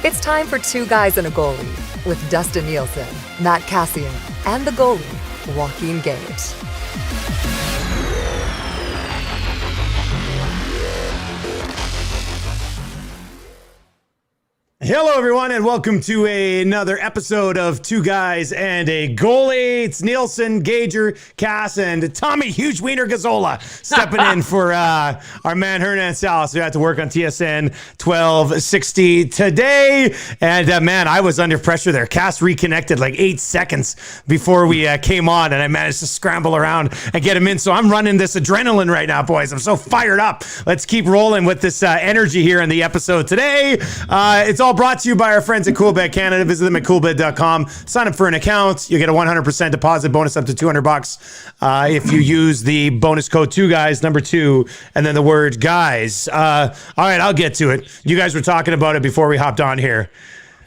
It's time for Two Guys and a Goalie with Dustin Nielson, Matt Kassian, and the goalie, Joaquin Gage. Hello, everyone, and welcome to another episode of Two Guys and a Goalie. It's Nielson, Gager, Cass, and Tommy Huge Wiener Gazzola stepping in for our man Hernan Salas, who had to work on TSN 1260 today. And man, I was under pressure there. Cass reconnected like 8 seconds before we came on, and I managed to scramble around and get him in. So I'm running this adrenaline right now, boys. I'm so fired up. Let's keep rolling with this energy here in the episode today. It's all brought to you by our friends at Coolbet Canada. Visit them at coolbet.com. Sign up for an account. You get a 100% deposit bonus up to $200 if you use the bonus code 2guys, number 2, and then the word guys. All right, I'll get to it. You guys were talking about it before we hopped on here.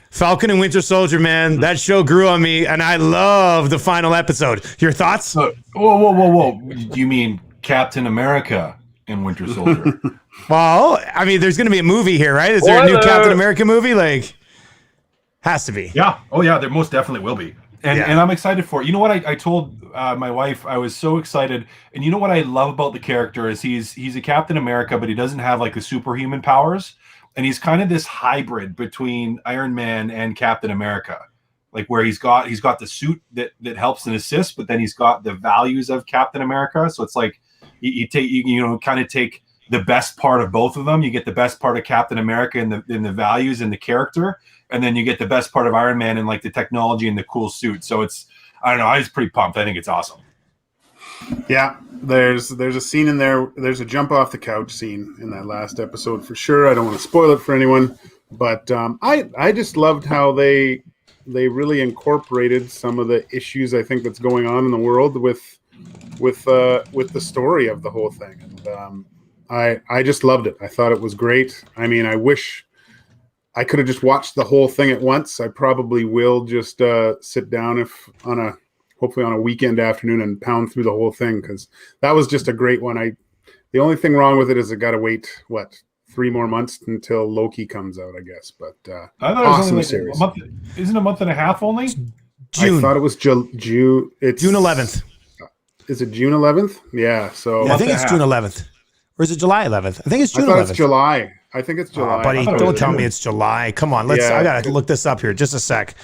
Falcon and Winter Soldier, man, that show grew on me, and I love the final episode. Your thoughts? Whoa. You mean Captain America and Winter Soldier? Well, I mean, there's going to be a movie here, right? Is there a new Captain America movie? Like, has to be. Yeah. Oh, yeah. There most definitely will be. And I'm excited for it. You know what? I told my wife I was so excited. And you know what I love about the character is he's a Captain America, but he doesn't have like the superhuman powers. And he's kind of this hybrid between Iron Man and Captain America. Like where he's got the suit that helps and assists, but then he's got the values of Captain America. So it's like you kind of take the best part of both of them. You get the best part of Captain America in the values and the character, and then you get the best part of Iron Man and like the technology and the cool suit. So I don't know, I was pretty pumped. I think it's awesome. Yeah, there's a scene in there. There's a jump off the couch scene in that last episode for sure. I don't want to spoil it for anyone, but I just loved how they really incorporated some of the issues I think that's going on in the world with the story of the whole thing. And I just loved it. I thought it was great. I mean, I wish I could have just watched the whole thing at once. I probably will just sit down hopefully on a weekend afternoon and pound through the whole thing, because that was just a great one. The only thing wrong with it is I got to wait 3 more months until Loki comes out, I guess. But I thought awesome it was series. A month, isn't a month and a half only? June. I thought it was June. It's June 11th. Is it June 11th? Yeah. So I think it's June 11th. Or is it July 11th? I think it's June 11th. It's July. I think it's July. Buddy, don't tell me it's July. Come on, I got to look this up here. Just a sec.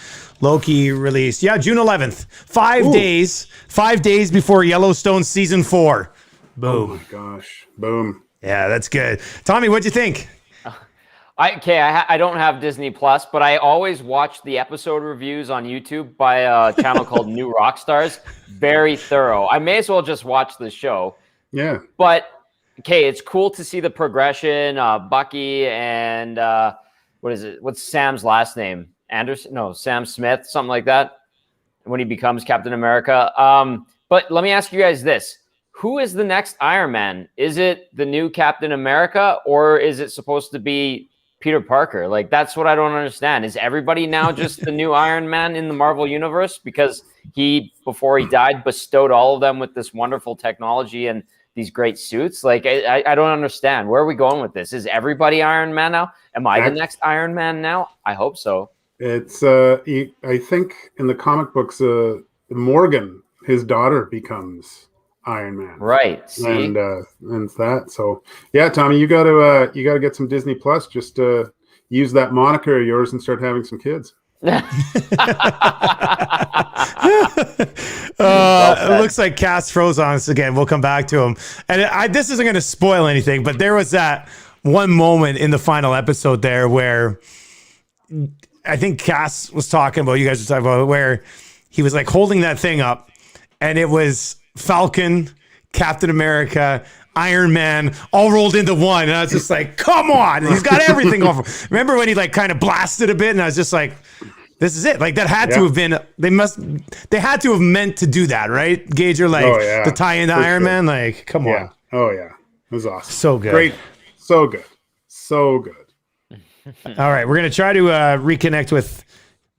Loki released. Yeah, June 11th. 5 days. 5 days before Yellowstone season 4. Boom. Oh my gosh. Boom. Yeah, that's good. Tommy, what'd you think? I don't have Disney Plus, but I always watch the episode reviews on YouTube by a channel called New Rockstars. Very thorough. I may as well just watch the show. Yeah. But it's cool to see the progression. Bucky and what is it? What's Sam's last name? Anderson? No, Sam Smith, something like that. When he becomes Captain America. But let me ask you guys this. Who is the next Iron Man? Is it the new Captain America, or is it supposed to be Peter Parker? Like, that's what I don't understand. Is everybody now just the new Iron Man in the Marvel Universe? Because he, before he died, bestowed all of them with this wonderful technology and these great suits. Like, I don't understand. Where are we going with this? Is everybody Iron Man now? Am I the next Iron Man now? I hope so. It's I think in the comic books, Morgan, his daughter, becomes Iron Man. Right. See? And that. So yeah, Tommy, you gotta get some Disney Plus. Just use that moniker of yours and start having some kids. It looks like Cass froze on us again. We'll come back to him. And this isn't going to spoil anything, but there was that one moment in the final episode there where I think Cass was talking about, you guys were talking about, where he was like holding that thing up, and it was Falcon, Captain America, Iron Man, all rolled into one. And I was just like, come on. He's got everything over. Remember when he like kind of blasted a bit, and I was just like, this is it. Like that had to have been, they had to have meant to do that, right? Gager, like to tie into Iron Man. Like, come on. Oh yeah. It was awesome. So good. Great. So good. So good. All right. We're going to try to reconnect with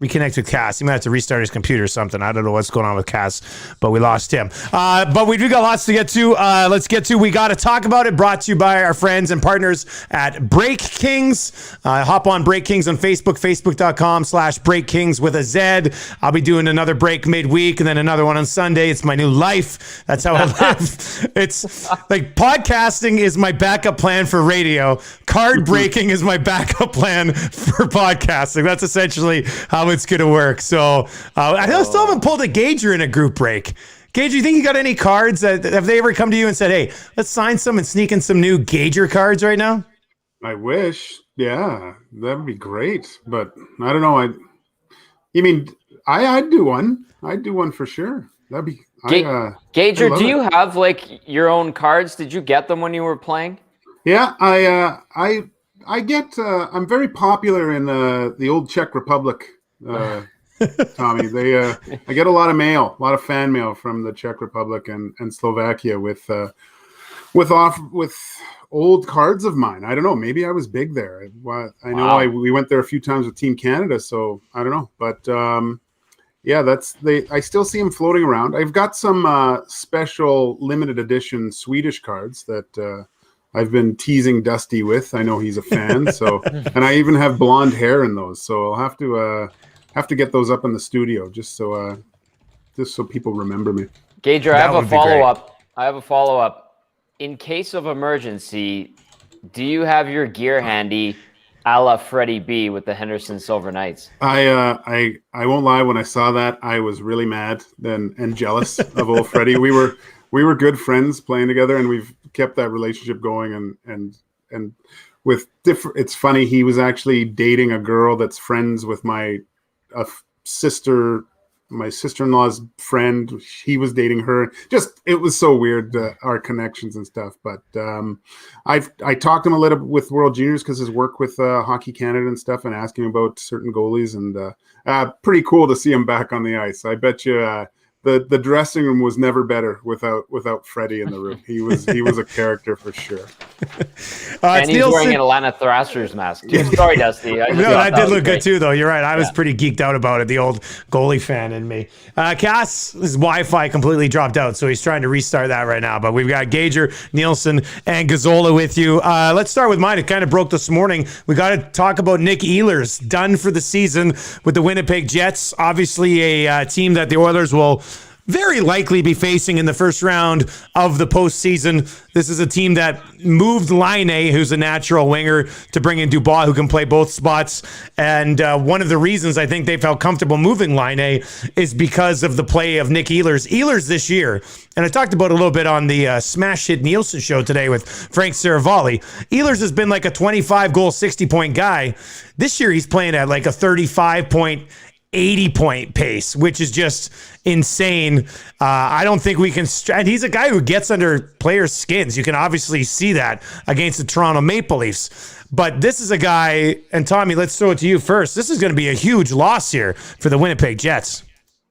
reconnect with Cass. He might have to restart his computer or something. I don't know what's going on with Cass, but we lost him. But we do got lots to get to. Let's get to We Got to Talk About It, brought to you by our friends and partners at Break Kings. Hop on Break Kings on Facebook, facebook.com/Break Kings with a Z. I'll be doing another break midweek and then another one on Sunday. It's my new life. That's how I live. It's like podcasting is my backup plan for radio. Card breaking is my backup plan for podcasting. That's essentially how it's going to work. So I still haven't pulled a Gager in a group break. Gage, you think you got any cards? Have they ever come to you and said, hey, let's sign some and sneak in some new Gager cards right now? I wish. Yeah, that'd be great. But I don't know. I'd do one. I'd do one for sure. That'd be Gager, do you have like your own cards? Did you get them when you were playing? Yeah, I get. I'm very popular in the old Czech Republic. Tommy, I get a lot of mail, a lot of fan mail from the Czech Republic and Slovakia with old cards of mine. I don't know. Maybe I was big there. I know we went there a few times with Team Canada, so I don't know. But yeah, I still see them floating around. I've got some special limited edition Swedish cards that I've been teasing Dusty with. I know he's a fan. So, and I even have blonde hair in those. So I'll have to get those up in the studio just so people remember me. Gager, I have a follow-up. In case of emergency, do you have your gear handy a la Freddie B with the Henderson Silver Knights? I won't lie. When I saw that, I was really mad and jealous of old Freddie. We were good friends playing together, and we've kept that relationship going. And with different. It's funny. He was actually dating a girl that's friends with my sister-in-law's friend. He was dating her. Just, it was so weird, our connections and stuff. But I talked to him a little bit with World Juniors because his work with Hockey Canada and stuff, and asking him about certain goalies, and pretty cool to see him back on the ice. I bet you the dressing room was never better without Freddie in the room. He was a character for sure. And he's wearing an Atlanta Thrashers mask. Sorry, Dusty. No, that did look good too, though. You're right. I was pretty geeked out about it. The old goalie fan in me. Cass, his Wi-Fi completely dropped out, so he's trying to restart that right now. But we've got Gager, Nielson, and Gazzola with you. Let's start with mine. It kind of broke this morning. We got to talk about Nick Ehlers, done for the season with the Winnipeg Jets. Obviously, a team that the Oilers will very likely be facing in the first round of the postseason. This is a team that moved Laine, who's a natural winger, to bring in Dubois, who can play both spots. And one of the reasons I think they felt comfortable moving Laine is because of the play of Nick Ehlers. Ehlers this year, and I talked about it a little bit on the Smash Hit Nielsen show today with Frank Saravalli. Ehlers has been like a 25-goal, 60-point guy. This year he's playing at like a 35-point, 80-point pace, which is just insane. I don't think we can. And he's a guy who gets under players' skins. You can obviously see that against the Toronto Maple Leafs. But this is a guy, and Tommy, let's throw it to you first. This is going to be a huge loss here for the Winnipeg Jets.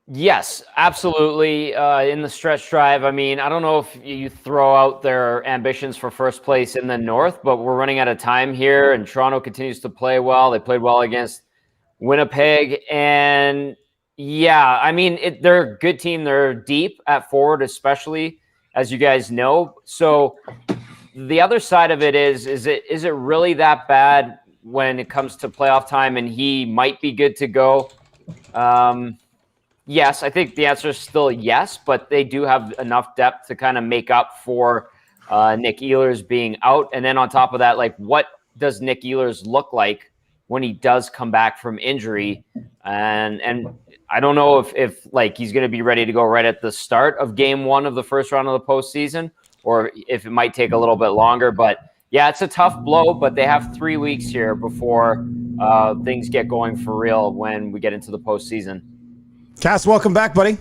Yes, absolutely. In the stretch drive, I mean, I don't know if you throw out their ambitions for first place in the North, but we're running out of time here, and Toronto continues to play well. They played well against Winnipeg, and yeah, I mean, they're a good team. They're deep at forward, especially, as you guys know. So the other side of it is it really that bad when it comes to playoff time and he might be good to go? Yes, I think the answer is still yes, but they do have enough depth to kind of make up for Nick Ehlers being out. And then on top of that, like, what does Nick Ehlers look like when he does come back from injury? And I don't know if like he's going to be ready to go right at the start of game one of the first round of the postseason, or if it might take a little bit longer. But yeah, it's a tough blow, but they have 3 weeks here before things get going for real when we get into the postseason. Cass, welcome back, buddy.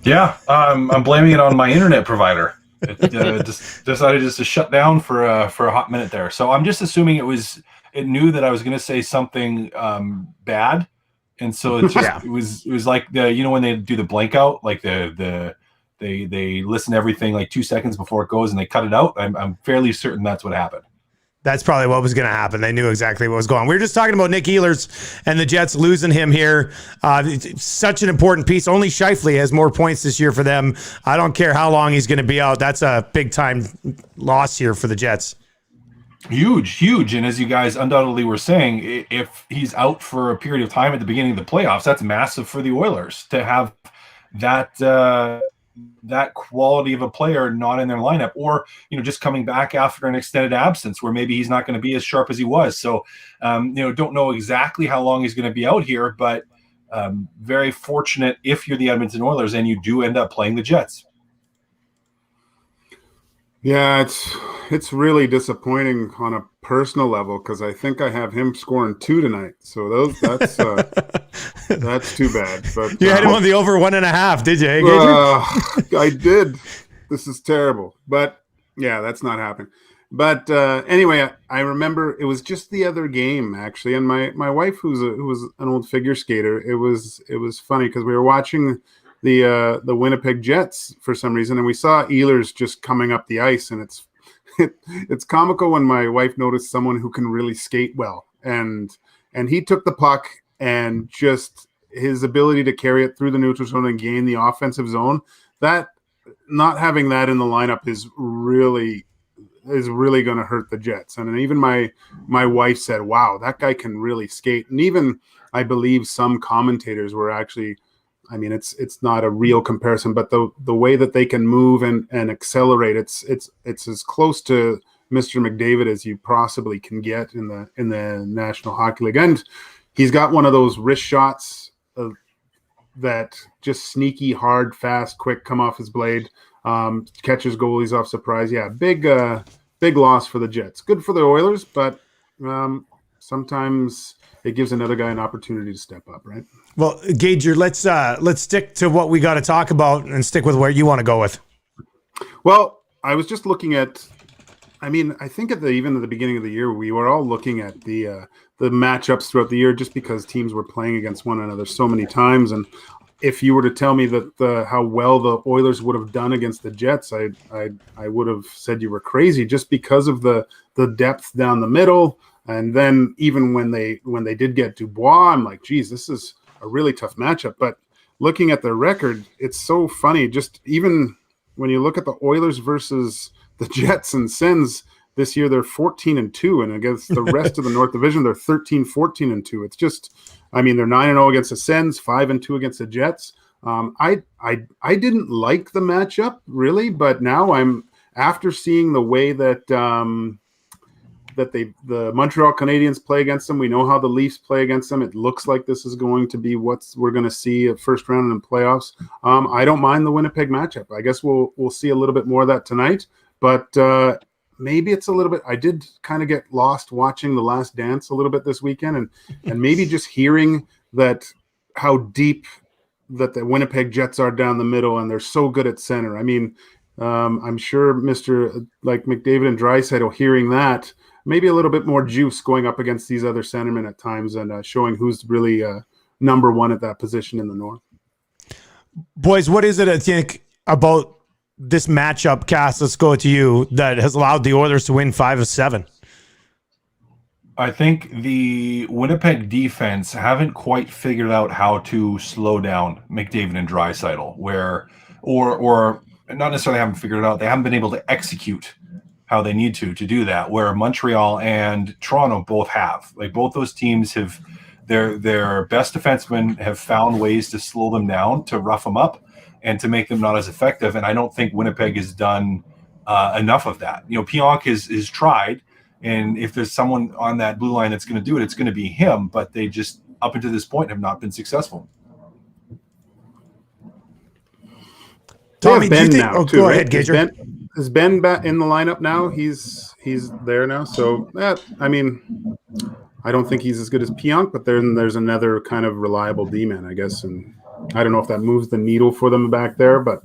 Yeah, I'm blaming it on my internet provider. It just decided to shut down for a hot minute there. So I'm just assuming it knew that I was going to say something bad, and so it just it was like when they do the blank out, like they listen to everything like 2 seconds before it goes and they cut it out. I'm fairly certain that's what happened. That's probably what was going to happen. They knew exactly what was going on. We were just talking about Nick Ehlers and the Jets losing him here. It's such an important piece. Only Scheifele has more points this year for them. I don't care how long he's going to be out. That's a big-time loss here for the Jets. Huge. And as you guys undoubtedly were saying, if he's out for a period of time at the beginning of the playoffs, that's massive for the Oilers to have that quality of a player not in their lineup, or just coming back after an extended absence where maybe he's not going to be as sharp as he was. So don't know exactly how long he's going to be out here, but very fortunate if you're the Edmonton Oilers and you do end up playing the Jets. Yeah, it's really disappointing on a personal level because I think I have him scoring 2 tonight. So that's that's too bad. But you had him on the over 1.5, did you? Hey, Gager? I did. This is terrible. But yeah, that's not happening. But anyway, I remember it was just the other game actually, and my wife, who was an old figure skater, it was funny because we were watching the Winnipeg Jets for some reason, and we saw Ehlers just coming up the ice, and it's comical when my wife noticed someone who can really skate well, and he took the puck, and just his ability to carry it through the neutral zone and gain the offensive zone, that not having that in the lineup is really going to hurt the Jets. And even my wife said, wow, that guy can really skate. And even I believe some commentators were actually, I mean, it's not a real comparison, but the way that they can move and accelerate, it's as close to Mr. McDavid as you possibly can get in the National Hockey League. And he's got one of those wrist shots that just sneaky, hard, fast, quick, come off his blade, catches goalies off surprise. Yeah, big loss for the Jets. Good for the Oilers, but sometimes it gives another guy an opportunity to step up, right? Well, Gager, let's stick to what we got to talk about and stick with where you want to go with. Well, I was just looking at, I mean, I think even at the beginning of the year, we were all looking at the matchups throughout the year just because teams were playing against one another so many times. And if you were to tell me that how well the Oilers would have done against the Jets, I would have said you were crazy just because of the depth down the middle. And then even when they did get Dubois, I'm like, geez, this is a really tough matchup. But looking at their record, it's so funny. Just even when you look at the Oilers versus the Jets and Sens this year, they're 14-2, and against the rest of the North Division, they're 13-14-2. It's just, I mean, they're 9-0 against the Sens, 5-2 against the Jets. I didn't like the matchup really, but now I'm after seeing the way that the Montreal Canadiens play against them. We know how the Leafs play against them. It looks like this is going to be what we're going to see at first round in the playoffs. I don't mind the Winnipeg matchup. I guess we'll see a little bit more of that tonight, but maybe it's a little bit. I did kind of get lost watching The Last Dance a little bit this weekend, and maybe just hearing that how deep that the Winnipeg Jets are down the middle, and they're so good at center. I mean, I'm sure Mr. like McDavid and Draisaitl hearing that. Maybe a little bit more juice going up against these other centermen at times and showing who's really number one at that position in the North. Boys, what is it I think about this matchup, Cass, let's go to you, that has allowed the Oilers to win 5 of 7? I think the Winnipeg defense haven't quite figured out how to slow down McDavid and Draisaitl, or not necessarily haven't figured it out, they haven't been able to execute how they need to do that, where Montreal and Toronto both have. Like, both those teams have their best defensemen have found ways to slow them down, to rough them up, and to make them not as effective. And I don't think Winnipeg has done enough of that. Pionk has tried, and if there's someone on that blue line that's going to do it, it's going to be him. But they just, up until this point, have not been successful. Tommy, do you think? Now, go ahead, Gager. Is Ben back in the lineup now? He's there now. So I mean, I don't think he's as good as Pionk, but then there's another kind of reliable D-man, I guess. And I don't know if that moves the needle for them back there, but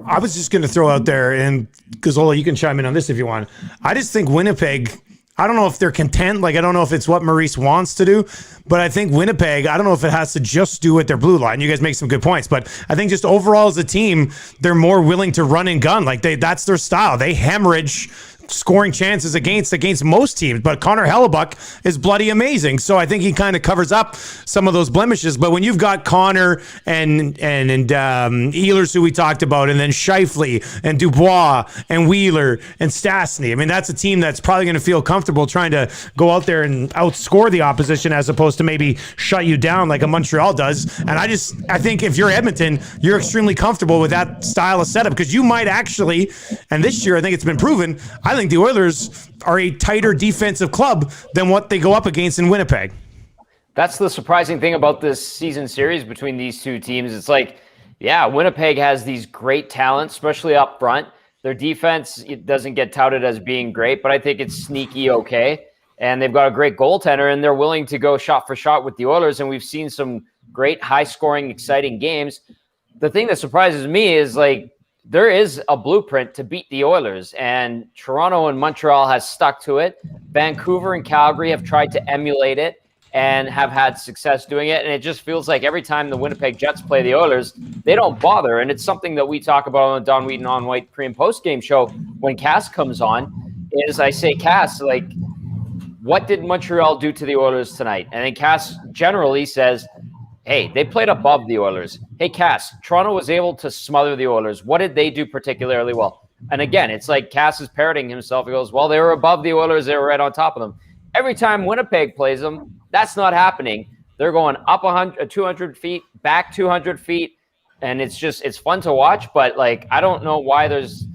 I was just going to throw out there, and Gazzola, you can chime in on this if you want. I just think Winnipeg, I don't know if they're content. Like, I don't know if it's what Maurice wants to do, but I think Winnipeg, I don't know if it has to just do with their blue line. You guys make some good points, but I think just overall as a team, they're more willing to run and gun. Like, that's their style. They hemorrhage scoring chances against most teams, but Connor Hellebuck is bloody amazing. So I think he kind of covers up some of those blemishes. But when you've got Connor and Ehlers, who we talked about, and then Scheifele and Dubois and Wheeler and Stastny, I mean, that's a team that's probably going to feel comfortable trying to go out there and outscore the opposition as opposed to maybe shut you down like a Montreal does. And I think if you're Edmonton, you're extremely comfortable with that style of setup, because you might actually, and this year I think it's been proven, I think the Oilers are a tighter defensive club than what they go up against in Winnipeg. That's the surprising thing about this season series between these two teams. It's like, yeah, Winnipeg has these great talents, especially up front. Their defense, it doesn't get touted as being great, but I think it's sneaky okay. And they've got a great goaltender, and they're willing to go shot for shot with the Oilers. And we've seen some great high-scoring, exciting games. The thing that surprises me is, like, there is a blueprint to beat the Oilers, and Toronto and Montreal has stuck to it. Vancouver and Calgary have tried to emulate it and have had success doing it. And it just feels like every time the Winnipeg Jets play the Oilers, they don't bother. And it's something that we talk about on the Don Wheaton On White pre and post game show when Cass comes on, is I say, Cass, like, what did Montreal do to the Oilers tonight? And then Cass generally says, hey, they played above the Oilers. Hey, Cass, Toronto was able to smother the Oilers. What did they do particularly well? And again, it's like Cass is parroting himself. He goes, well, they were above the Oilers. They were right on top of them. Every time Winnipeg plays them, that's not happening. They're going up 200 feet, back 200 feet. And it's fun to watch. But, like, I don't know why there's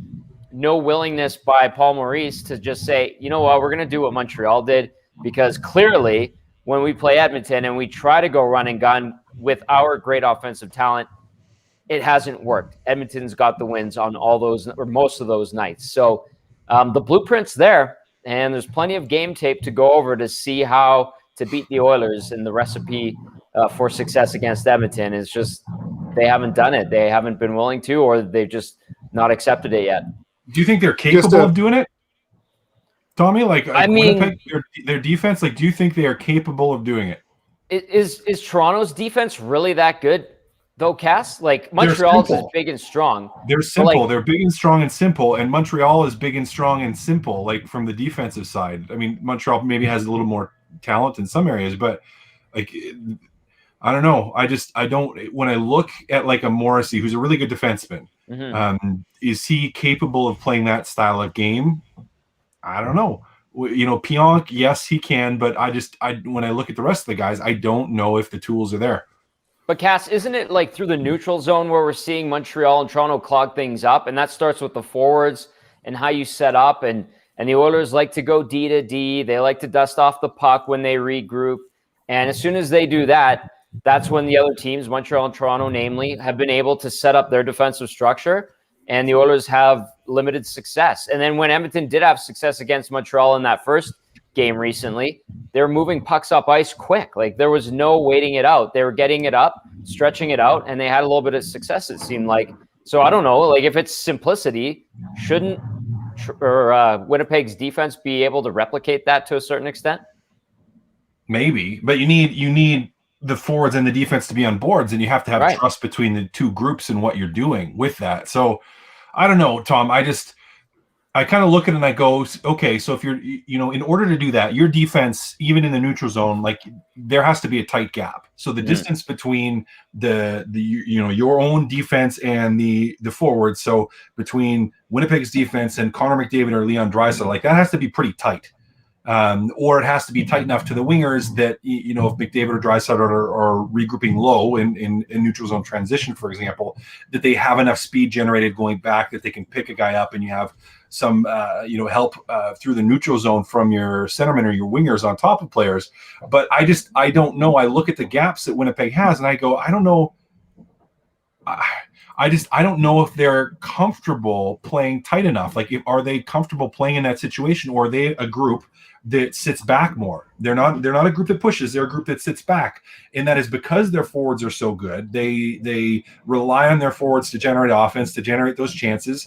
no willingness by Paul Maurice to just say, you know what, we're going to do what Montreal did. Because clearly, when we play Edmonton and we try to go run and gun with our great offensive talent, it hasn't worked. Edmonton's got the wins on all those, or most of those nights. So the blueprint's there, and there's plenty of game tape to go over to see how to beat the Oilers. And the recipe for success against Edmonton is just they haven't done it. They haven't been willing to, or they've just not accepted it yet. Do you think they're capable of doing it, Tommy? Like, I mean, Winnipeg, their defense, like, do you think they are capable of doing it? Is Toronto's defense really that good, though, Cass? Like, Montreal's is big and strong. They're simple. They're big and strong and simple. And Montreal is big and strong and simple, like, from the defensive side. I mean, Montreal maybe has a little more talent in some areas, but, like, I don't know. I don't. When I look at, like, a Morrissey, who's a really good defenseman, is he capable of playing that style of game? I don't know. You know, Pionk, yes, he can, but when I look at the rest of the guys, I don't know if the tools are there. But Cass, isn't it like through the neutral zone where we're seeing Montreal and Toronto clog things up? And that starts with the forwards and how you set up. And the Oilers like to go D to D. They like to dust off the puck when they regroup. And as soon as they do that, that's when the other teams, Montreal and Toronto namely, have been able to set up their defensive structure. And the Oilers have limited success. And then when Edmonton did have success against Montreal in that first game recently, they were moving pucks up ice quick. Like, there was no waiting it out. They were getting it up, stretching it out, and they had a little bit of success, it seemed like. So I don't know. Like, if it's simplicity, shouldn't Winnipeg's defense be able to replicate that to a certain extent? Maybe, but you need the forwards and the defense to be on boards, and you have to have trust between the two groups and what you're doing with that. So I don't know, Tom. I kind of look at it and I go, okay, so if you're, in order to do that, your defense, even in the neutral zone, like, there has to be a tight gap. So the distance between the your own defense and the forwards, so between Winnipeg's defense and Connor McDavid or Leon Draisaitl, like, that has to be pretty tight. Or it has to be tight enough to the wingers that, if McDavid or Draisaitl are regrouping low in neutral zone transition, for example, that they have enough speed generated going back that they can pick a guy up, and you have some help through the neutral zone from your centerman or your wingers on top of players. But I don't know. I look at the gaps that Winnipeg has, and I go, I don't know. I don't know if they're comfortable playing tight enough. Like, are they comfortable playing in that situation, or are they a group that sits back more? They're not a group that pushes. They're a group that sits back, and that is because their forwards are so good. They rely on their forwards to generate offense, to generate those chances,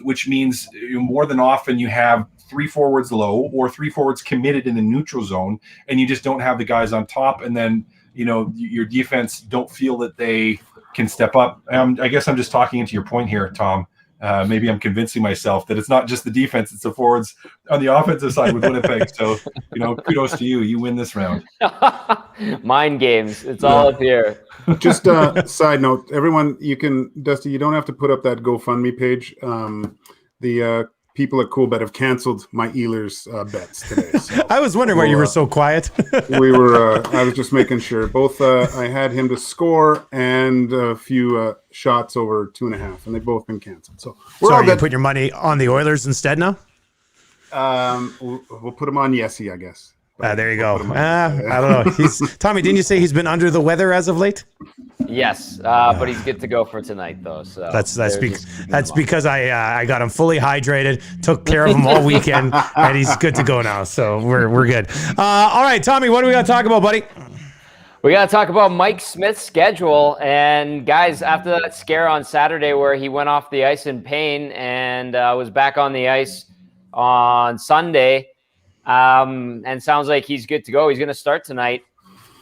which means more than often you have three forwards low or three forwards committed in the neutral zone, and you just don't have the guys on top, and then your defense don't feel that they can step up. I guess I'm just talking into your point here, Tom. maybe I'm convincing myself that it's not just the defense, it's the forwards on the offensive side with Winnipeg. So, kudos to you. You win this round. Mind games. It's all up here. Just a side note, everyone, Dusty, you don't have to put up that GoFundMe page. The people at CoolBet have canceled my Ehlers bets today. So, I was wondering why you were so quiet. I was just making sure. Both, I had him to score and a few shots over 2.5, and they've both been canceled. So So are you putting your money on the Oilers instead now? We'll put him on Yessie, I guess. There you go. I don't know. Tommy, didn't you say he's been under the weather as of late? Yes, but he's good to go for tonight, though. So that's because I got him fully hydrated, took care of him all weekend, and he's good to go now. So we're good. All right, Tommy, what do we got to talk about, buddy? We got to talk about Mike Smith's schedule. And guys, after that scare on Saturday where he went off the ice in pain and was back on the ice on Sunday, and sounds like he's good to go. He's going to start tonight.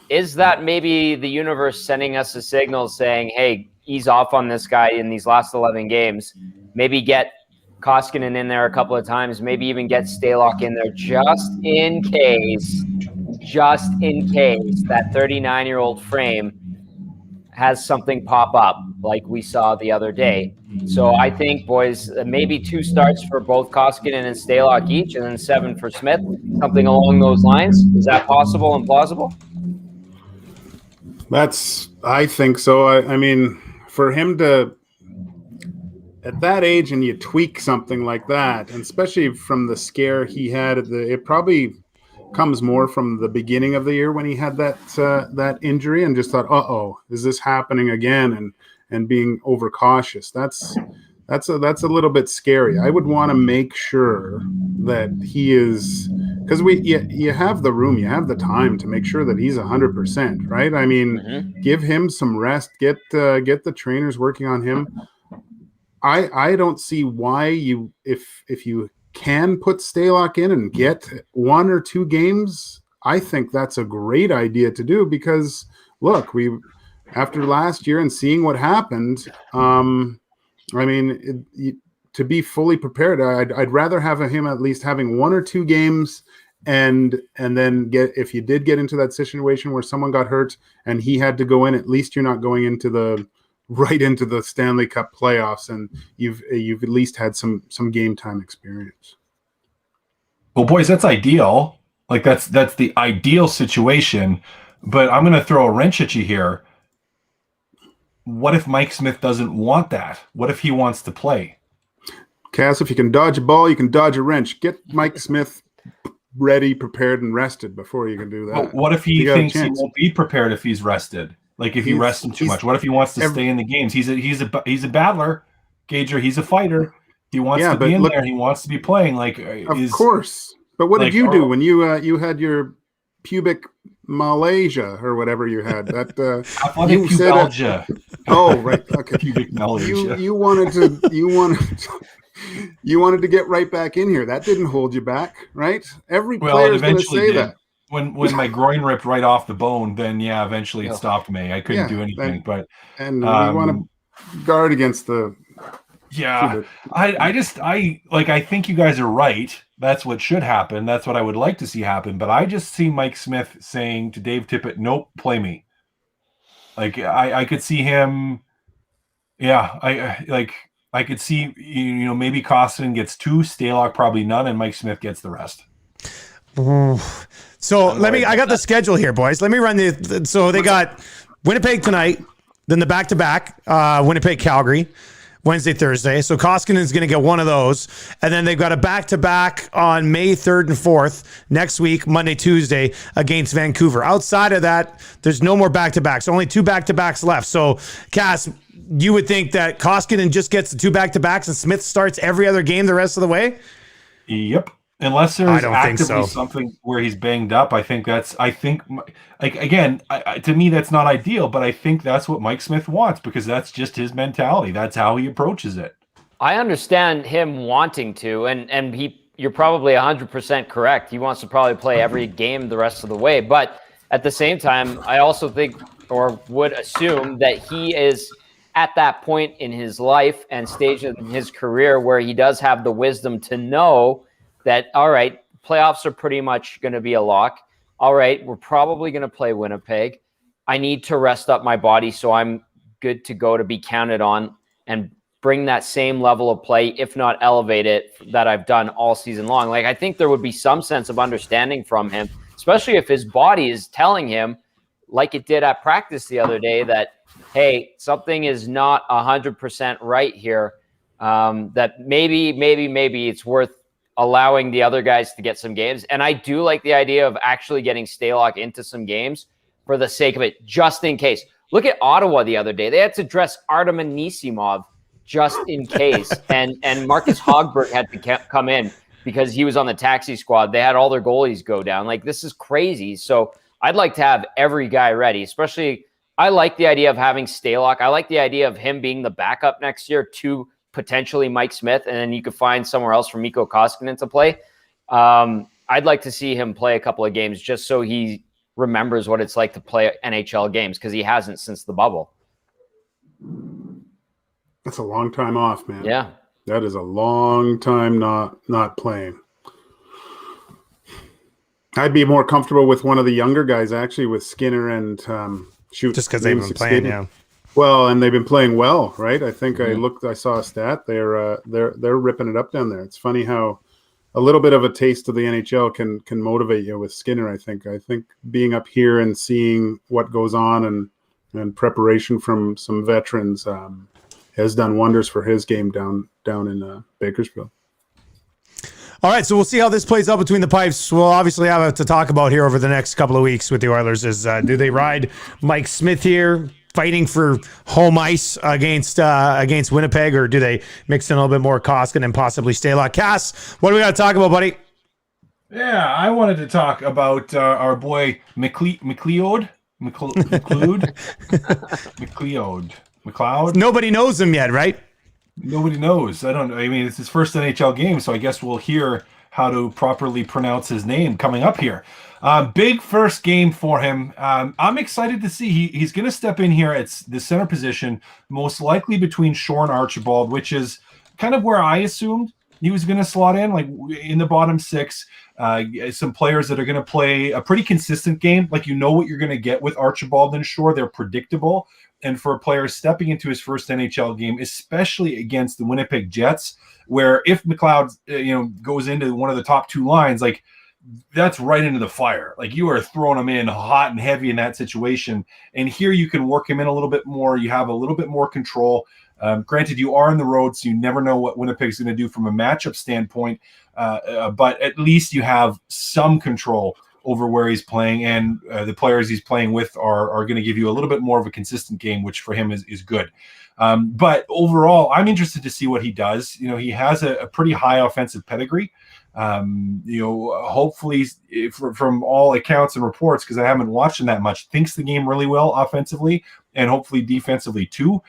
Is that maybe the universe sending us a signal saying, hey, ease off on this guy in these last 11 games? Maybe get Koskinen in there a couple of times. Maybe even get Stalock in there just in case that 39-year-old frame has something pop up like we saw the other day. So I think, boys, maybe 2 starts for both Koskinen and Stalock each, and then 7 for Smith, something along those lines. Is that possible and plausible? I think so. I mean, for him to, at that age, and you tweak something like that, and especially from the scare he had, it probably comes more from the beginning of the year when he had that injury and just thought, is this happening again? And being overcautious. That's a little bit scary. I would want to make sure that he is, because you have the room, you have the time to make sure that he's 100%, right? I mean, give him some rest, get the trainers working on him. I don't see why if you can put Stalock in and get 1 or 2 games, I think that's a great idea to do, because look, after last year and seeing what happened, I mean, to be fully prepared, I'd rather have him at least having 1 or 2 games, and then if you did get into that situation where someone got hurt and he had to go in, at least you're not going right into the Stanley Cup playoffs, and you've at least had some game time experience. Well, boys, that's ideal. Like that's the ideal situation. But I'm going to throw a wrench at you here. What if Mike Smith doesn't want that? What if he wants to play? Cass, if you can dodge a ball, you can dodge a wrench. Get Mike Smith ready, prepared, and rested before you can do that. But what if he thinks he won't be prepared if he's rested? Like if you rest him too much? What if he wants to stay in the games? He's a battler, Gager. He's a fighter. He wants to be in there. He wants to be playing. Of course. But what did you do when you had your pubic Malaysia or whatever you had? That you said right. Okay. Pubic Malaysia. You wanted to get right back in here. That didn't hold you back, right? Every player is going to say that. When my groin ripped right off the bone, then eventually it stopped me. I couldn't do anything. We want to guard against the. Yeah, I think you guys are right. That's what should happen. That's what I would like to see happen. But I just see Mike Smith saying to Dave Tippett, "Nope, play me." Like I could see him. Yeah, I could see maybe Koskinen gets 2, Stalock probably none, and Mike Smith gets the rest. So I got the schedule here, boys. Let me run so they got Winnipeg tonight, then the back-to-back, Winnipeg, Calgary, Wednesday, Thursday. So Koskinen is going to get one of those. And then they've got a back-to-back on May 3rd and 4th next week, Monday, Tuesday, against Vancouver. Outside of that, there's no more back-to-backs. Only 2 back-to-backs left. So, Cass, you would think that Koskinen just gets the 2 back-to-backs and Smith starts every other game the rest of the way? Yep. Unless there's actively something where he's banged up, to me, that's not ideal, but I think that's what Mike Smith wants because that's just his mentality. That's how he approaches it. I understand him wanting to, and you're probably 100% correct. He wants to probably play every game the rest of the way. But at the same time, I also think or would assume that he is at that point in his life and stage in his career where he does have the wisdom to know that, all right, playoffs are pretty much going to be a lock. All right, we're probably going to play Winnipeg. I need to rest up my body so I'm good to go to be counted on and bring that same level of play, if not elevate it, that I've done all season long. Like, I think there would be some sense of understanding from him, especially if his body is telling him, like it did at practice the other day, that, hey, something is not 100% right here, that maybe it's worth allowing the other guys to get some games. And I do like the idea of actually getting Stalock into some games for the sake of it, just in case. Look at Ottawa the other day. They had to dress Artem Anisimov just in case. and Marcus Hogberg had to come in because he was on the taxi squad. They had all their goalies go down. Like, this is crazy. So I'd like to have every guy ready, especially I like the idea of having Stalock. I like the idea of him being the backup next year to potentially Mike Smith, and then you could find somewhere else for Mikko Koskinen to play. I'd like to see him play a couple of games just so he remembers what it's like to play NHL games, because he hasn't since the bubble. That's a long time off, man. Yeah. That is a long time not playing. I'd be more comfortable with one of the younger guys, actually, with Skinner and Shoot. Just because they've been playing, yeah. Well, and they've been playing well, right? I think I saw a stat. They're ripping it up down there. It's funny how a little bit of a taste of the NHL can motivate you with Skinner. I think being up here and seeing what goes on and preparation from some veterans has done wonders for his game down in Bakersfield. All right, so we'll see how this plays out between the pipes. We'll obviously have to talk about here over the next couple of weeks with the Oilers is do they ride Mike Smith here, fighting for home ice against Winnipeg, or do they mix in a little bit more Koskinen and possibly Stalock? Cass, what do we got to talk about, buddy? Yeah, I wanted to talk about our boy McLeod. Nobody knows him yet, right? Nobody knows. I mean, it's his first NHL game, so I guess we'll hear how to properly pronounce his name coming up here. Big first game for him. I'm excited to see he's going to step in here at the center position, most likely between Shore and Archibald, which is kind of where I assumed he was going to slot in, like in the bottom six. Some players that are going to play a pretty consistent game, like what you're going to get with Archibald and Shore. They're predictable. And for a player stepping into his first NHL game, especially against the Winnipeg Jets, where if McLeod, goes into one of the top two lines, like that's right into the fire. Like you are throwing him in hot and heavy in that situation. And here you can work him in a little bit more. You have a little bit more control. Granted, you are on the road, so you never know what Winnipeg's going to do from a matchup standpoint. But at least you have some control over where he's playing, and the players he's playing with are going to give you a little bit more of a consistent game, which for him is good. But overall, I'm interested to see what he does. He has a pretty high offensive pedigree. Hopefully, from all accounts and reports, because I haven't watched him that much, thinks the game really well offensively and hopefully defensively too.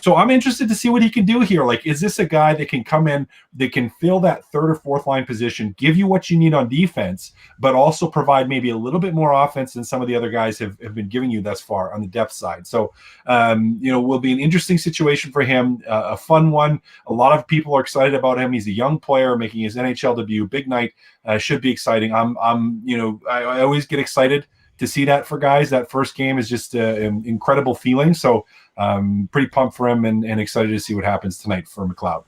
So I'm interested to see what he can do here. Like, is this a guy that can come in, that can fill that third or fourth line position, give you what you need on defense, but also provide maybe a little bit more offense than some of the other guys have been giving you thus far on the depth side. So, will be an interesting situation for him, a fun one. A lot of people are excited about him. He's a young player making his NHL debut. Big night, should be exciting. I always get excited to see that for guys. That first game is just an incredible feeling. So pretty pumped for him and excited to see what happens tonight for McLeod.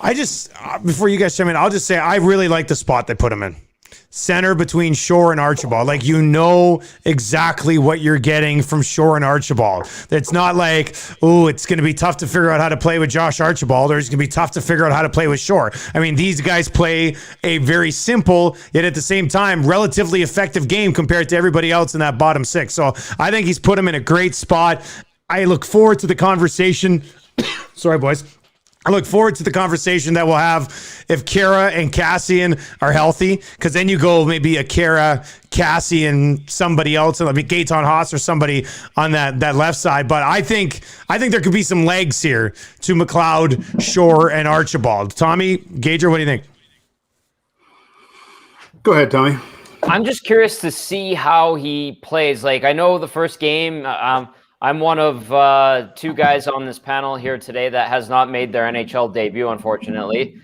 I just, before you guys chime in, I'll just say I really like the spot they put him in. Center between Shore and Archibald. Like, exactly what you're getting from Shore and Archibald. It's not like, it's going to be tough to figure out how to play with Josh Archibald, or it's going to be tough to figure out how to play with Shore. I mean, these guys play a very simple, yet at the same time, relatively effective game compared to everybody else in that bottom six. So I think he's put him in a great spot. I look forward to the conversation. Sorry, boys. I look forward to the conversation that we'll have if Kara and Kassian are healthy, because then you go maybe a Kara, Kassian, somebody else, like Gaetan Haas or somebody on that left side. But I think there could be some legs here to McLeod, Shore, and Archibald. Tommy, Gager, what do you think? Go ahead, Tommy. I'm just curious to see how he plays. Like, I know the first game, I'm one of two guys on this panel here today that has not made their NHL debut, unfortunately.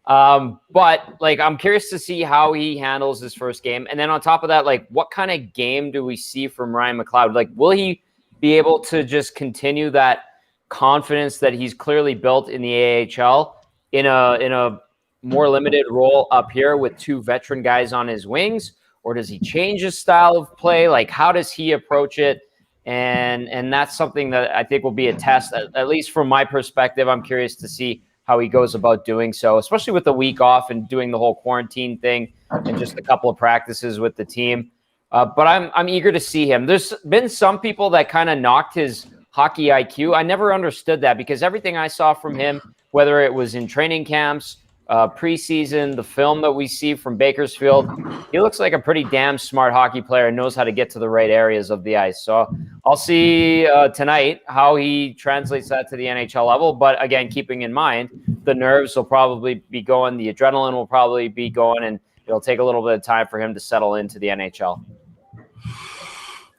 But like, I'm curious to see how he handles his first game. And then on top of that, like, what kind of game do we see from Ryan McLeod? Like, will he be able to just continue that confidence that he's clearly built in the AHL in a more limited role up here with two veteran guys on his wings? Or does he change his style of play? Like, how does he approach it? And that's something that I think will be a test, at least from my perspective. I'm curious to see how he goes about doing so, especially with the week off and doing the whole quarantine thing and just a couple of practices with the team. But I'm eager to see him. There's been some people that kind of knocked his hockey IQ. I never understood that because everything I saw from him, whether it was in training camps, preseason, the film that we see from Bakersfield, he looks like a pretty damn smart hockey player and knows how to get to the right areas of the ice. So I'll see tonight how he translates that to the NHL level. But again, keeping in mind, the nerves will probably be going, the adrenaline will probably be going, and it'll take a little bit of time for him to settle into the NHL.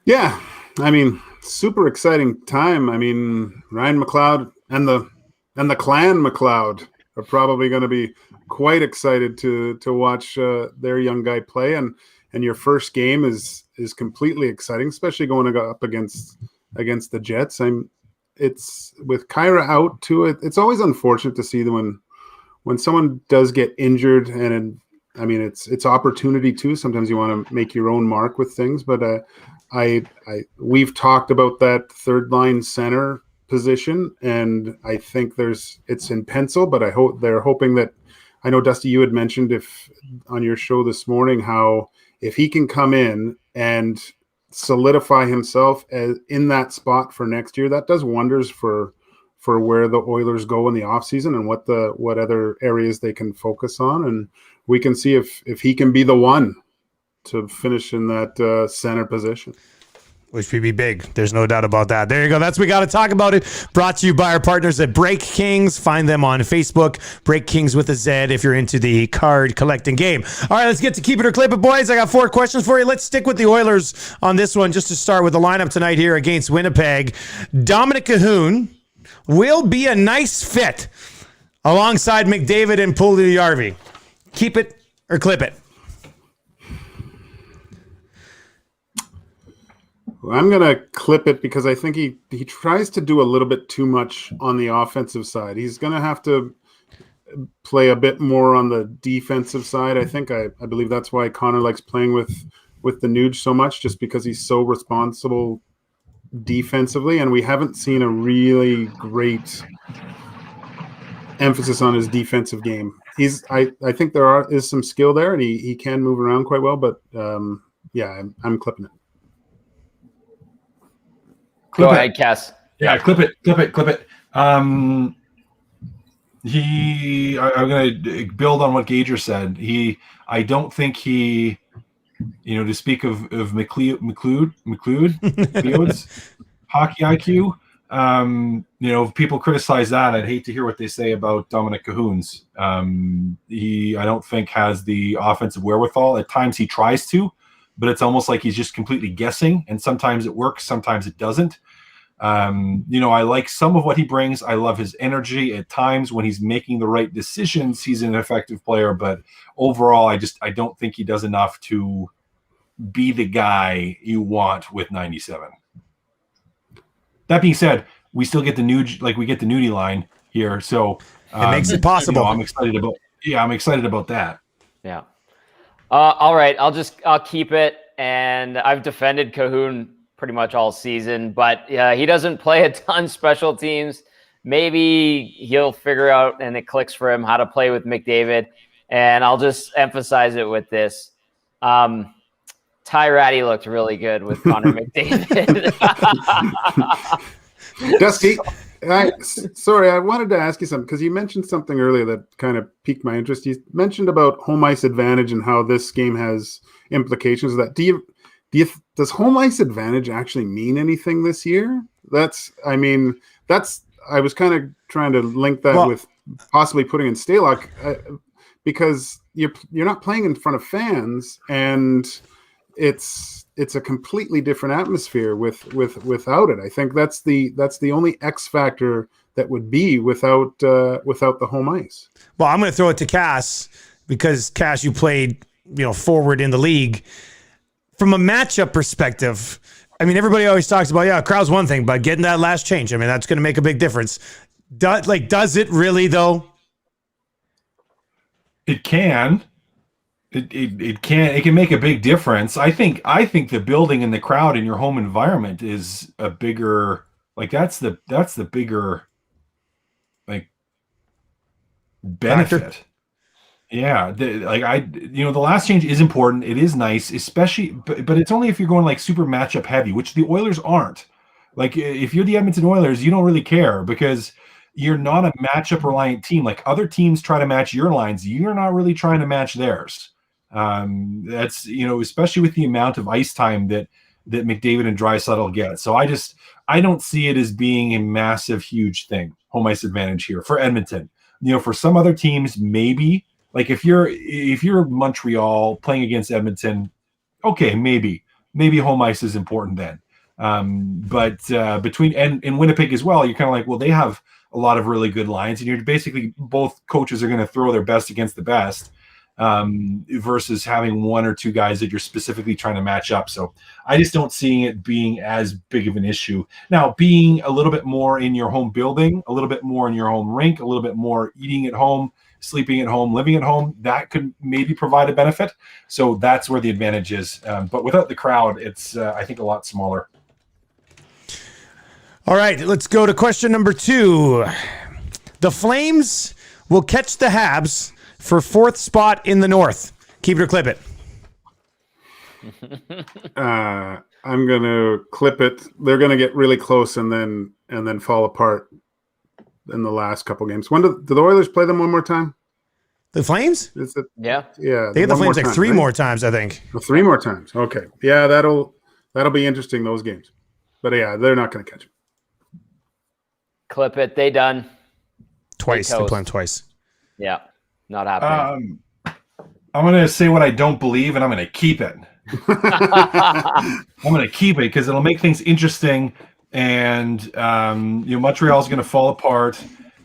Yeah, I mean, super exciting time. I mean, Ryan McLeod and the clan McLeod are probably going to be quite excited to watch their young guy play, and your first game is completely exciting, especially going up against the Jets. It's with Kyra out too. It's always unfortunate to see them when someone does get injured, and I mean it's opportunity too. Sometimes you want to make your own mark with things, but we've talked about that third line center position, and I think it's in pencil, but I hope they're hoping that, I know Dusty, you had mentioned if on your show this morning how if he can come in and solidify himself in that spot for next year, that does wonders for where the Oilers go in the offseason and what other areas they can focus on, and we can see if he can be the one to finish in that center position. Which would be big. There's no doubt about that. There you go. That's We Got to Talk About It. Brought to you by our partners at Break Kings. Find them on Facebook. Break Kings with a Z if you're into the card collecting game. All right, let's get to Keep It or Clip It, boys. I got 4 questions for you. Let's stick with the Oilers on this one just to start with the lineup tonight here against Winnipeg. Dominic Kahun will be a nice fit alongside McDavid and Puljujärvi. Keep it or clip it? I'm going to clip it because I think he tries to do a little bit too much on the offensive side. He's going to have to play a bit more on the defensive side. I believe that's why Connor likes playing with the Nuge so much, just because he's so responsible defensively, and we haven't seen a really great emphasis on his defensive game. I think there is some skill there, and he can move around quite well, but yeah, I'm clipping it. Go ahead, Cass. Yeah, clip it. I'm going to build on what Gager said. I don't think he, to speak of McLeod's hockey IQ, if people criticize that, I'd hate to hear what they say about Dominic Kahun's. I don't think has the offensive wherewithal. At times he tries to, but it's almost like he's just completely guessing, and sometimes it works, sometimes it doesn't. I like some of what he brings. I love his energy. At times when he's making the right decisions, he's an effective player, but overall, I don't think he does enough to be the guy you want with 97. That being said, we still get the Nudie line here, so it makes it possible. I'm excited about that. Yeah. All right, I'll keep it, and I've defended Kahun pretty much all season, but he doesn't play a ton special teams. Maybe he'll figure out, and it clicks for him, how to play with McDavid, and I'll just emphasize it with this. Ty Ratty looked really good with Connor McDavid. Dusty, I wanted to ask you something, because you mentioned something earlier that kind of piqued my interest. You mentioned about home ice advantage and how this game has implications of that. Does home ice advantage actually mean anything this year? I was kind of trying to link that with possibly putting in Stalock, because you're not playing in front of fans, and it's a completely different atmosphere without it. I think that's the only X factor that would be without the home ice. Well, I'm going to throw it to Cass because Cass, you played forward in the league. From a matchup perspective, I mean, everybody always talks about crowd's one thing, but getting that last change, I mean, that's going to make a big difference. Does it really though? It can. It can make a big difference. I think the building and the crowd in your home environment is a bigger, that's the bigger benefit. Factor. Yeah, the last change is important. It is nice, especially, but it's only if you're going super matchup heavy, which the Oilers aren't. If you're the Edmonton Oilers, you don't really care because you're not a matchup reliant team. Other teams try to match your lines, you're not really trying to match theirs. That's especially with the amount of ice time that McDavid and Draisaitl get. So I don't see it as being a massive, huge thing. Home ice advantage here for Edmonton. For some other teams, maybe. If you're Montreal playing against Edmonton, okay, maybe home ice is important then. But between and Winnipeg as well, you're kind of well, they have a lot of really good lines, and you're basically both coaches are going to throw their best against the best, versus having one or two guys that you're specifically trying to match up. So I just don't see it being as big of an issue. Now, being a little bit more in your home building, a little bit more in your home rink, a little bit more eating at home, sleeping at home, living at home, that could maybe provide a benefit. So that's where the advantage is. But without the crowd, it's, I think, a lot smaller. All right, let's go to question number 2. The Flames will catch the Habs for 4th spot in the North. Keep it or clip it. I'm going to clip it. They're going to get really close and then fall apart in the last couple games. When do the Oilers play them one more time? The Flames? Is it? Yeah. Yeah. They get the Flames 3 more times, I think. Oh, 3 more times. Okay. Yeah, that'll be interesting, those games. But yeah, they're not going to catch them. Clip it. They done. Twice. They play them twice. Yeah. Not happening. I'm going to say what I don't believe, and I'm going to keep it. I'm going to keep it because it'll make things interesting. And Montreal's going to fall apart,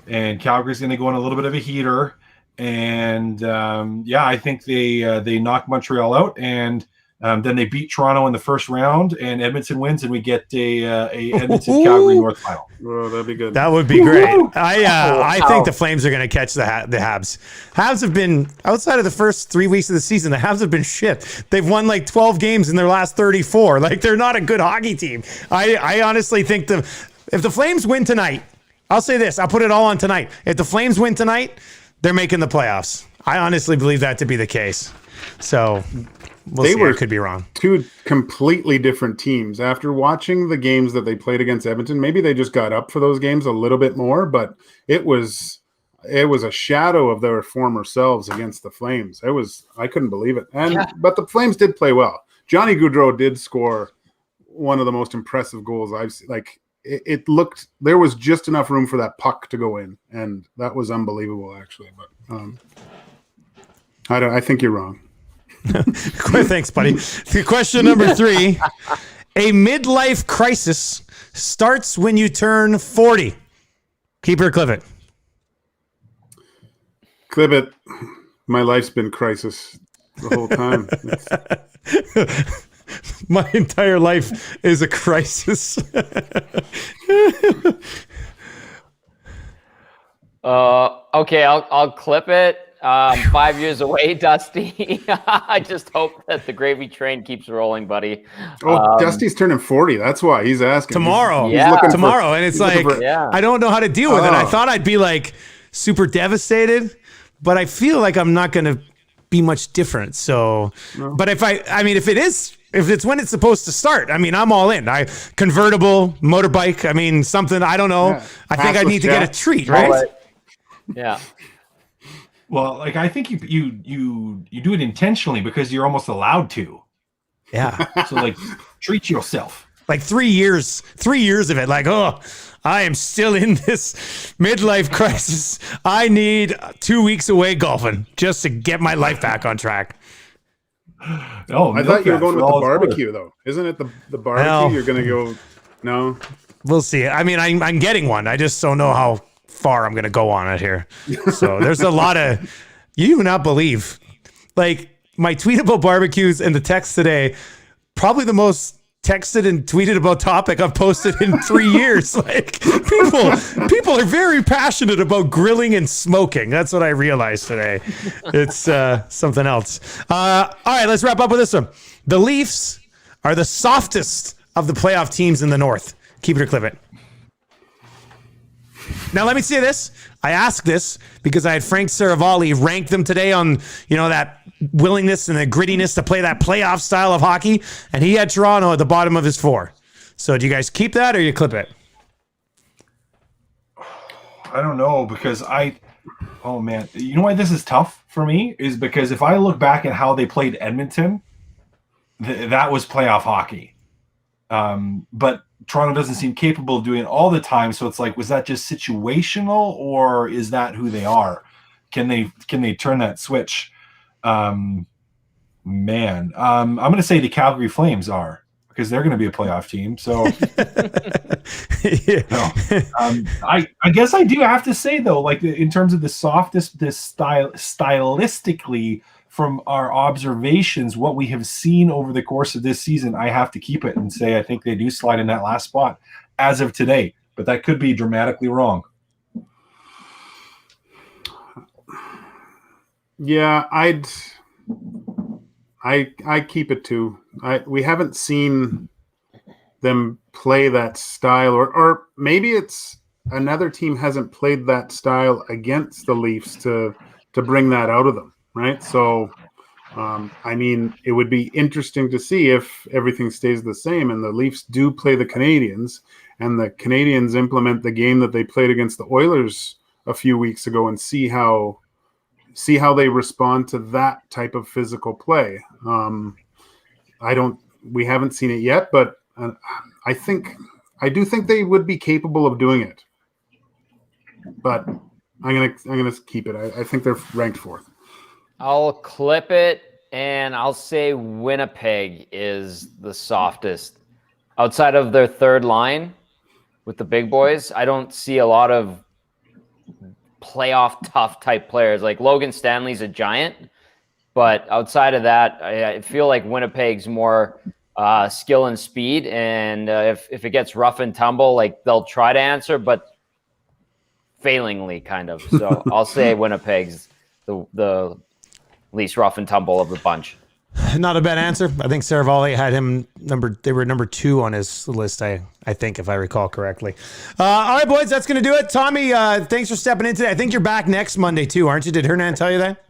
and Calgary's going to go on a little bit of a heater. And I think they knock Montreal out, and then they beat Toronto in the first round, and Edmonton wins, and we get a Edmonton Calgary North final. Oh, that'd be good. That would be great. I think the Flames are going to catch the Habs. Habs have been, outside of the first 3 weeks of the season, the Habs have been shit. They've won 12 games in their last 34. They're not a good hockey team. I honestly think if the Flames win tonight, I'll say this, I'll put it all on tonight. If the Flames win tonight, they're making the playoffs. I honestly believe that to be the case. So we'll see. I could be wrong. 2 completely different teams. After watching the games that they played against Edmonton, maybe they just got up for those games a little bit more, but it was a shadow of their former selves against the Flames. I couldn't believe it. But the Flames did play well. Johnny Gaudreau did score one of the most impressive goals I've seen. It looked, there was just enough room for that puck to go in, and that was unbelievable, actually. But I think you're wrong. Thanks, buddy. Question number 3. A midlife crisis starts when you turn 40. Keep it or clip it? Clip it. My life's been crisis the whole time. My entire life is a crisis. Okay, I'll clip it. 5 years away, Dusty. I just hope that the gravy train keeps rolling, buddy. Dusty's turning 40. That's why he's asking. Tomorrow. He's looking tomorrow. And it's I don't know how to deal with it. I thought I'd be super devastated, but I feel like I'm not going to be much different. So, no. But if it's when it's supposed to start, I'm all in. Convertible, motorbike, something, I don't know. Yeah. I think I need to get a treat, right? Yeah. Well, I think you do it intentionally because you're almost allowed to. Yeah. So treat yourself. 3 years of it. I am still in this midlife crisis. I need 2 weeks away golfing just to get my life back on track. Oh, I thought you were going with the all it's worth. barbecue, though. Isn't it the barbecue? Well- You're going to go. No. We'll see. I mean, I'm getting one. I just don't know how far I'm going to go on it here. So there's a lot of, you do not believe, like my tweet about barbecues and the text today, probably the most texted and tweeted about topic I've posted in 3 years. Like people are very passionate about grilling and smoking. That's what I realized today. It's something else. All right, let's wrap up with this one. The Leafs are the softest of the playoff teams in the North. Keep it or clip it. Now, let me say this. I asked this because I had Frank Saravalli rank them today on, that willingness and the grittiness to play that playoff style of hockey. And he had Toronto at the bottom of his 4. So do you guys keep that or you clip it? I don't know because oh man, you know why this is tough for me is because if I look back at how they played Edmonton, that was playoff hockey. But Toronto doesn't seem capable of doing it all the time. So it's like, was that just situational or is that who they are? Can they turn that switch? I'm going to say the Calgary Flames are because they're going to be a playoff team. So I guess I do have to say though, like in terms of the softest, this stylistically from our observations, what we have seen over the course of this season, I have to keep it and say I think they do slide in that last spot as of today, but that could be dramatically wrong. Yeah, I keep it too. We haven't seen them play that style, or maybe it's another team hasn't played that style against the Leafs to bring that out of them, right? So, I mean, it would be interesting to see if everything stays the same and the Leafs do play the Canadiens and the Canadiens implement the game that they played against the Oilers a few weeks ago and see how they respond to that type of physical play. We haven't seen it yet, but I do think they would be capable of doing it. But I'm gonna keep it. I think they're ranked 4th. I'll clip it and I'll say Winnipeg is the softest. Outside of their third line with the big boys, I don't see a lot of playoff tough type players. Like Logan Stanley's a giant, but outside of that, I feel like Winnipeg's more skill and speed. And if it gets rough and tumble, like they'll try to answer, but failingly kind of. So I'll say Winnipeg's the least rough and tumble of the bunch. Not a bad answer. I think Saravalli had him they were number 2 on his list, I think, if I recall correctly. All right, boys, that's going to do it. Tommy, thanks for stepping in today. I think you're back next Monday, too, aren't you? Did Hernan tell you that?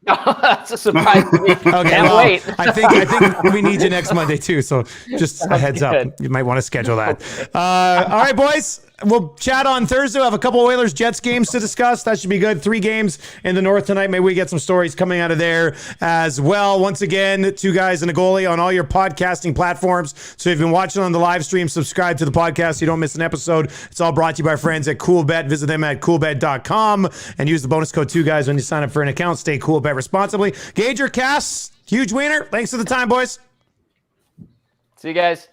That's a surprise to me. Okay, Can't wait. I think we need you next Monday, too, so just a heads up. You might want to schedule that. All right, boys. We'll chat on Thursday. We'll have a couple Oilers Jets games to discuss. That should be good. 3 games in the North tonight. Maybe we get some stories coming out of there as well. Once again, 2 Guys and a Goalie on all your podcasting platforms. So if you've been watching on the live stream, subscribe to the podcast so you don't miss an episode. It's all brought to you by friends at CoolBet. Visit them at coolbet.com and use the bonus code 2Guys when you sign up for an account. Stay cool, bet responsibly. Gage or Cass, huge wiener. Thanks for the time, boys. See you guys.